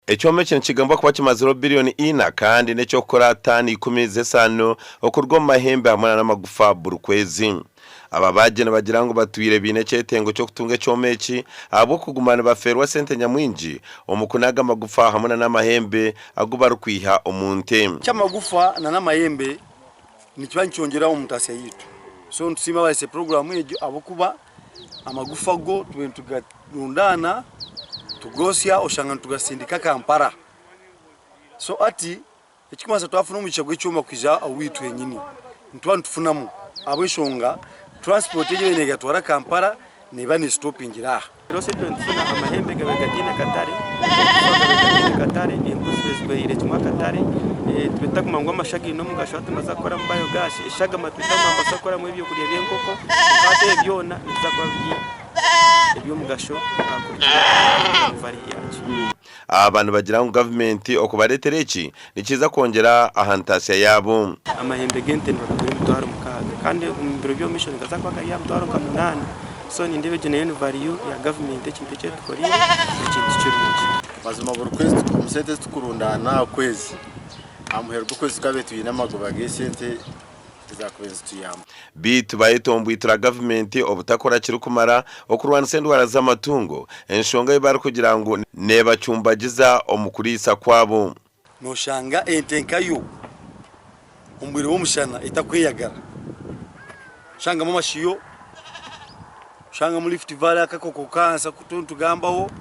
ekyoma kino kigambwa kuba kimaze biliyoni 4 kandi nekyo kukora tani 15 okurwa mu mahembe hamwe n'amagufa buri kwezi. Aba bagena bagira ngo batwire bine cyetengo cyo kutunga ekyoma eki abo kugumana baferwa sente nyamwinji omukunaga amagufa hamwe n'amahembe aguba rukwiha omunte cy'amagufa n'amahembe ni kibanyi cyongera omutasi yitu. So ntusima base program ejo abo kuba amagufa go tugatundana tugosya oshanga tugasindika Kampala. So ati ekikwasa twafuna mu kigo ekyoma kwiza awitu yenyini ntwantufunamu abweshonga transport yeje nega twara Kampala niba ni stopping iraha rose twentuna amahembe gabegatina Katare imposibezwe ire kimwa Katare twita kumangwa amashagi no mugasho tumazakora mbayo gashi ishaga matwita mambasakora mu ibyo kuriye byenkoko kate byona nizakora ibyo mugasho abantu bagira ngo gavumenti okubaretereki nikiza kongera ahantasiya yabo amahembe gente n'abatwara mukaga kandi mbiro byo mission gazakwa kari yamutwara kamunana. So ni ndebe general value ya government ekintu cyo tukorira ekintu cy'uruki bazima buri kwezi tumusete tukurundana kwezi amuherwa kwezi kabetu y'inamagoba gesente zakwezi tuyamba bitu bayitombwitira gavumenti obutakora kirukumara okurwana sendwara z'amatungo enshonga y'ibara kugira ngo neba cyumbagiza omukurisa kwabo no shanga entenkayo umbire wo mushana itakwiyagara shanga mu mashiyo shanga mu Rift Valley akakoko kansa kutuntu gambaho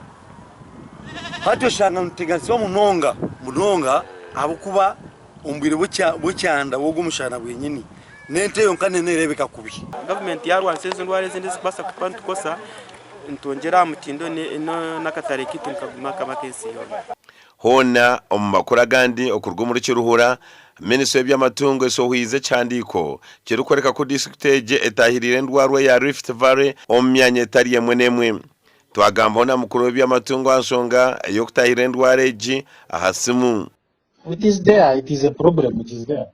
hatyo shanga ntegansiba munonga abukuba umbire bucyanda wo gumushana bwenyini nente yonkane nerebeka kubi government yarwanse ndware zindi zibasa kupantu kosa ntongera mutindo na Katare kitu nkaguma kama kesi yona hona omumakura gandi okurwa muri Kiruhura Ministry by'amatungo esohwize cyandiko kirukoreka ku district etahirire ndwarwe ya Rift Valley omyanye tari yemwe nemwe twagamba na mukuru by'amatungo ansonga yo kutahire ndware ji ahasimu. It is there, it is a problem, it is there.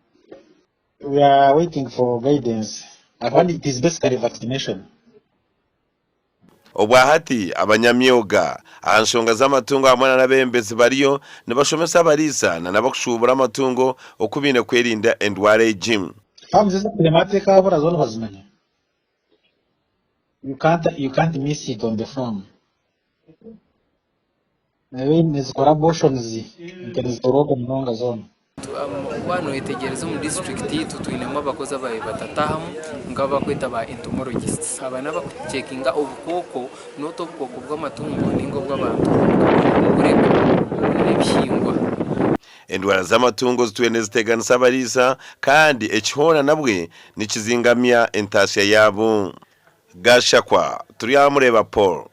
We are waiting for guidance. And it is basically vaccination. Obwahati abanyamyoga ansonga z'amatungo hamwe n'abembezi bariyo nibashomesa abariisa nabakushubura amatungo okubine kwerinda endware gym. Famze telemateka abora zone bazimanya. You can't miss it on the farm. Nezikora abortions ikazikoroga munonga zone. Wano itegereza mu district yitu twinemo abakozi abaye batatahamu ngaba kwita ba entomologists abana bakucekinga ubukoko noto bukoko bw'amatungo ningo bw'abantu kureka ebihingwa endwara z'amatungo zitwene ziteganisa abariisa kandi ekihona nabwe nikizingamya entasiya yabo gashakwa turi amureba Paul.